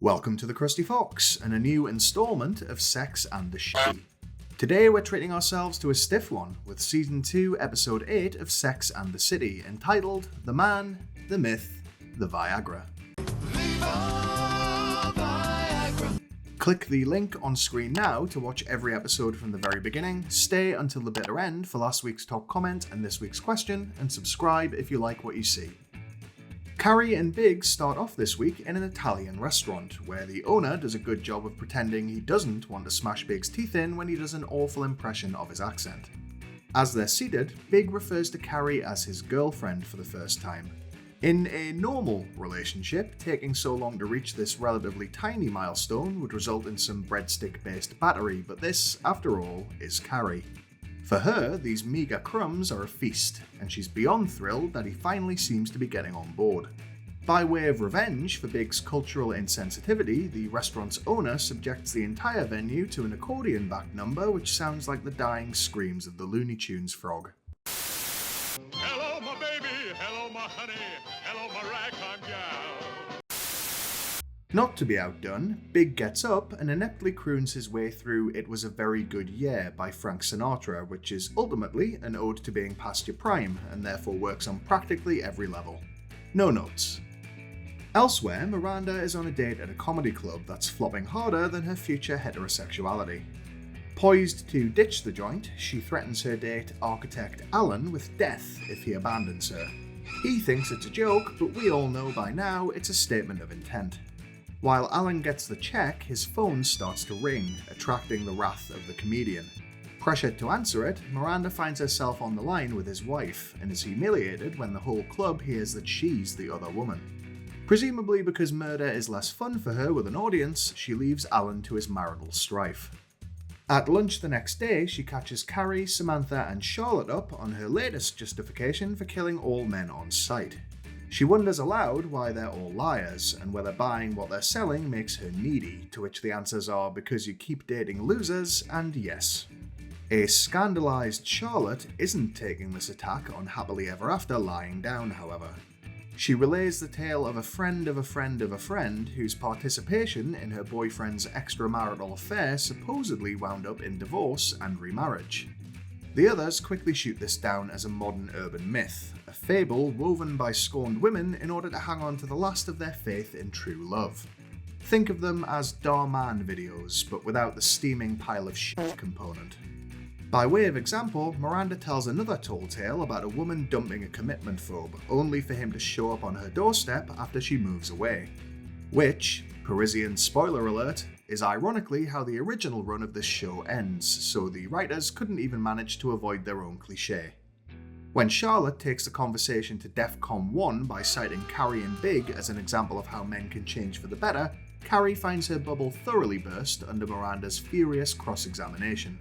Welcome to the Krusty Fox and a new installment of Sex and the City. Today we're treating ourselves to a stiff one with Season 2, Episode 8 of Sex and the City, entitled The Man, the Myth, the Viagra. Click the link on screen now to watch every episode from the very beginning, stay until the bitter end for last week's top comment and this week's question, and subscribe if you like what you see. Carrie and Big start off this week in an Italian restaurant, where the owner does a good job of pretending he doesn't want to smash Big's teeth in when he does an awful impression of his accent. As they're seated, Big refers to Carrie as his girlfriend for the first time. In a normal relationship, taking so long to reach this relatively tiny milestone would result in some breadstick-based battery, but this, after all, is Carrie. For her, these meagre crumbs are a feast, and she's beyond thrilled that he finally seems to be getting on board. By way of revenge for Big's cultural insensitivity, the restaurant's owner subjects the entire venue to an accordion-backed number which sounds like the dying screams of the Looney Tunes frog. Hello, my baby. Hello, my honey. Hello, my ragtime gal. Not to be outdone, Big gets up and ineptly croons his way through It Was a Very Good Year by Frank Sinatra, which is ultimately an ode to being past your prime, and therefore works on practically every level. No notes. Elsewhere, Miranda is on a date at a comedy club that's flopping harder than her future heterosexuality. Poised to ditch the joint, she threatens her date, architect Alan, with death if he abandons her. He thinks it's a joke, but we all know by now it's a statement of intent. While Alan gets the check, his phone starts to ring, attracting the wrath of the comedian. Pressured to answer it, Miranda finds herself on the line with his wife, and is humiliated when the whole club hears that she's the other woman. Presumably because murder is less fun for her with an audience, she leaves Alan to his marital strife. At lunch the next day, she catches Carrie, Samantha, and Charlotte up on her latest justification for killing all men on sight. She wonders aloud why they're all liars, and whether buying what they're selling makes her needy, to which the answers are because you keep dating losers, and yes. A scandalised Charlotte isn't taking this attack on Happily Ever After lying down, however. She relays the tale of a friend of a friend of a friend whose participation in her boyfriend's extramarital affair supposedly wound up in divorce and remarriage. The others quickly shoot this down as a modern urban myth, a fable woven by scorned women in order to hang on to the last of their faith in true love. Think of them as Dar-Man videos, but without the steaming pile of shit component. By way of example, Miranda tells another tall tale about a woman dumping a commitment phobe, only for him to show up on her doorstep after she moves away. Which, Parisian spoiler alert, is ironically how the original run of this show ends, so the writers couldn't even manage to avoid their own cliché. When Charlotte takes the conversation to DEFCON 1 by citing Carrie and Big as an example of how men can change for the better, Carrie finds her bubble thoroughly burst under Miranda's furious cross-examination.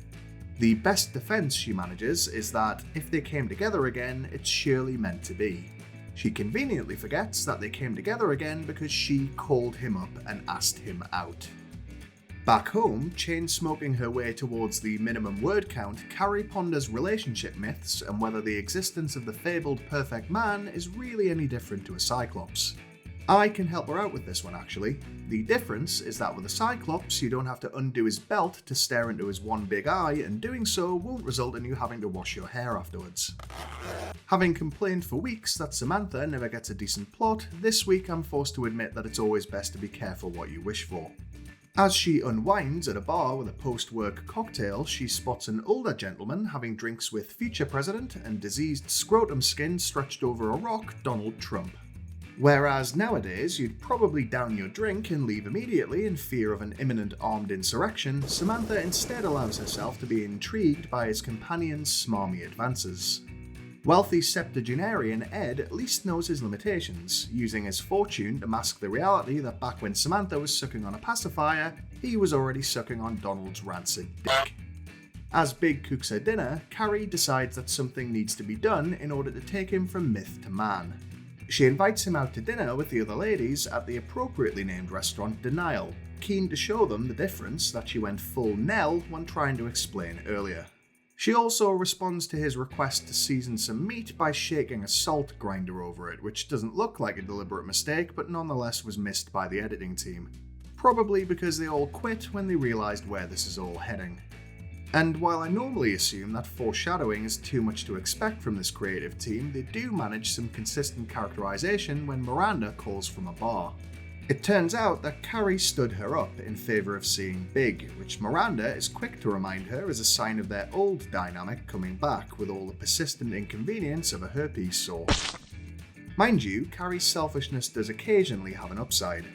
The best defense she manages is that if they came together again, it's surely meant to be. She conveniently forgets that they came together again because she called him up and asked him out. Back home, chain-smoking her way towards the minimum word count, Carrie ponders relationship myths and whether the existence of the fabled perfect man is really any different to a cyclops. I can help her out with this one actually. The difference is that with a cyclops, you don't have to undo his belt to stare into his one big eye, and doing so won't result in you having to wash your hair afterwards. Having complained for weeks that Samantha never gets a decent plot, this week I'm forced to admit that it's always best to be careful what you wish for. As she unwinds at a bar with a post-work cocktail, she spots an older gentleman having drinks with future president and diseased scrotum skin stretched over a rock, Donald Trump. Whereas nowadays you'd probably down your drink and leave immediately in fear of an imminent armed insurrection, Samantha instead allows herself to be intrigued by his companion's smarmy advances. Wealthy septuagenarian Ed at least knows his limitations, using his fortune to mask the reality that back when Samantha was sucking on a pacifier, he was already sucking on Donald's rancid dick. As Big cooks her dinner, Carrie decides that something needs to be done in order to take him from myth to man. She invites him out to dinner with the other ladies at the appropriately named restaurant Denial, keen to show them the difference that she went full Nell when trying to explain earlier. She also responds to his request to season some meat by shaking a salt grinder over it, which doesn't look like a deliberate mistake, but nonetheless was missed by the editing team. probably because they all quit when they realised where this is all heading. And while I normally assume that foreshadowing is too much to expect from this creative team, they do manage some consistent characterisation when Miranda calls from a bar. It turns out that Carrie stood her up in favour of seeing Big, which Miranda is quick to remind her is a sign of their old dynamic coming back with all the persistent inconvenience of a herpes sore. Mind you, Carrie's selfishness does occasionally have an upside,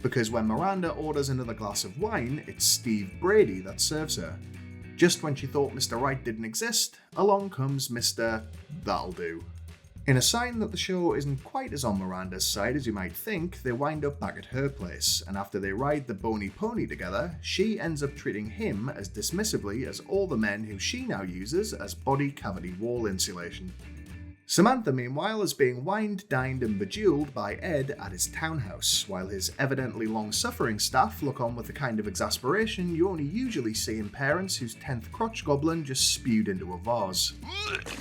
because when Miranda orders another glass of wine, it's Steve Brady that serves her. Just when she thought Mr. Wright didn't exist, along comes Mr. That'll Do. In a sign that the show isn't quite as on Miranda's side as you might think, they wind up back at her place, and after they ride the bony pony together, she ends up treating him as dismissively as all the men who she now uses as body cavity wall insulation. Samantha, meanwhile, is being wined, dined and bejeweled by Ed at his townhouse, while his evidently long-suffering staff look on with the kind of exasperation you only usually see in parents whose 10th crotch goblin just spewed into a vase.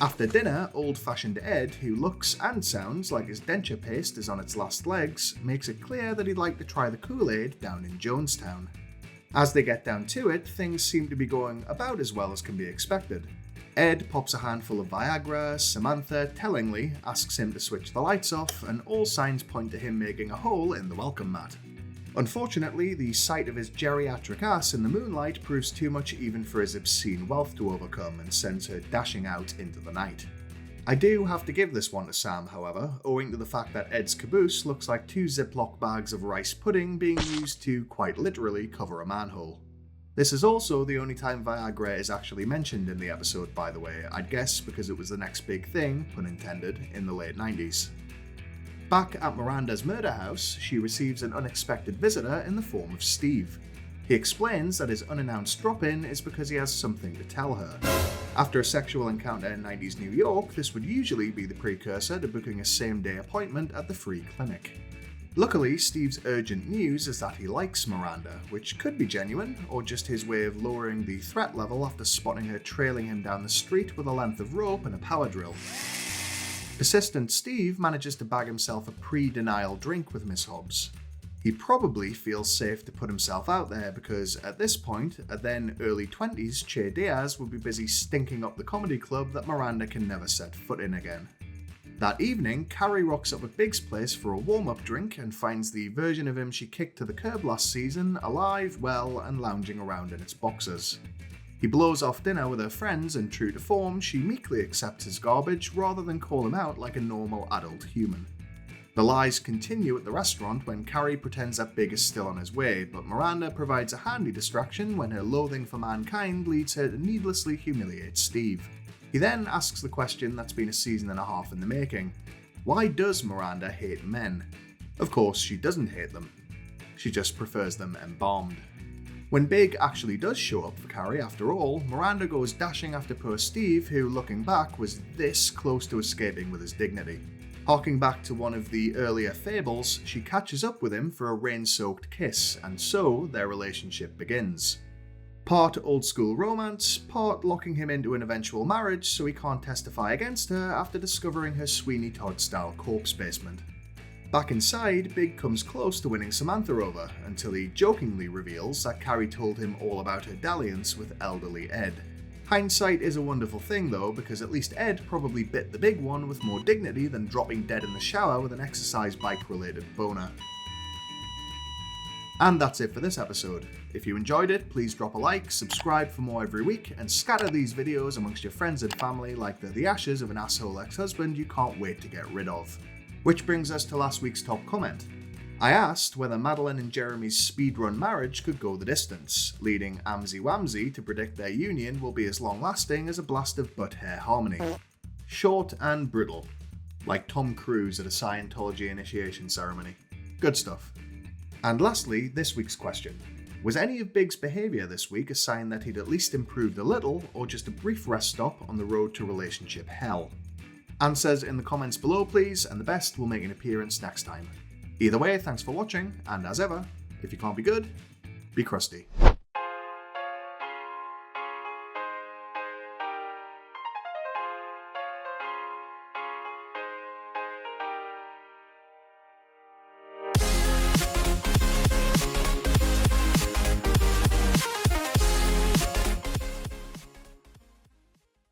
After dinner, old-fashioned Ed, who looks and sounds like his denture paste is on its last legs, makes it clear that he'd like to try the Kool-Aid down in Jonestown. As they get down to it, things seem to be going about as well as can be expected. Ed pops a handful of Viagra, Samantha, tellingly, asks him to switch the lights off, and all signs point to him making a hole in the welcome mat. Unfortunately, the sight of his geriatric ass in the moonlight proves too much even for his obscene wealth to overcome and sends her dashing out into the night. I do have to give this one to Sam, however, owing to the fact that Ed's caboose looks like 2 Ziploc bags of rice pudding being used to, quite literally, cover a manhole. This is also the only time Viagra is actually mentioned in the episode, by the way, I'd guess because it was the next big thing, pun intended, in the late 90s. Back at Miranda's murder house, she receives an unexpected visitor in the form of Steve. He explains that his unannounced drop-in is because he has something to tell her. After a sexual encounter in 90s New York, this would usually be the precursor to booking a same-day appointment at the free clinic. Luckily, Steve's urgent news is that he likes Miranda, which could be genuine, or just his way of lowering the threat level after spotting her trailing him down the street with a length of rope and a power drill. Persistent Steve manages to bag himself a pre-denial drink with Miss Hobbs. He probably feels safe to put himself out there because, at this point, a then early 20s Che Diaz would be busy stinking up the comedy club that Miranda can never set foot in again. That evening, Carrie rocks up at Big's place for a warm-up drink and finds the version of him she kicked to the curb last season alive, well, and lounging around in its boxers. He blows off dinner with her friends and, true to form, she meekly accepts his garbage rather than call him out like a normal adult human. The lies continue at the restaurant when Carrie pretends that Big is still on his way, but Miranda provides a handy distraction when her loathing for mankind leads her to needlessly humiliate Steve. He then asks the question that's been a season and a half in the making. Why does Miranda hate men? Of course, she doesn't hate them. She just prefers them embalmed. When Big actually does show up for Carrie after all, Miranda goes dashing after poor Steve, who, looking back, was this close to escaping with his dignity. Harking back to one of the earlier fables, she catches up with him for a rain-soaked kiss, and so their relationship begins. Part old-school romance, part locking him into an eventual marriage so he can't testify against her after discovering her Sweeney Todd-style corpse basement. Back inside, Big comes close to winning Samantha over, until he jokingly reveals that Carrie told him all about her dalliance with elderly Ed. Hindsight is a wonderful thing though, because at least Ed probably bit the big one with more dignity than dropping dead in the shower with an exercise bike-related boner. And that's it for this episode. If you enjoyed it, please drop a like, subscribe for more every week, and scatter these videos amongst your friends and family like they're the ashes of an asshole ex-husband you can't wait to get rid of. Which brings us to last week's top comment. I asked whether Madeline and Jeremy's speedrun marriage could go the distance, leading Amzy Wamzy to predict their union will be as long-lasting as a blast of butt-hair harmony. Short and brittle, like Tom Cruise at a Scientology initiation ceremony. Good stuff. And lastly, this week's question. Was any of Big's behaviour this week a sign that he'd at least improved a little, or just a brief rest stop on the road to relationship hell? Answers in the comments below please, and the best will make an appearance next time. Either way, thanks for watching, and as ever, if you can't be good, be crusty.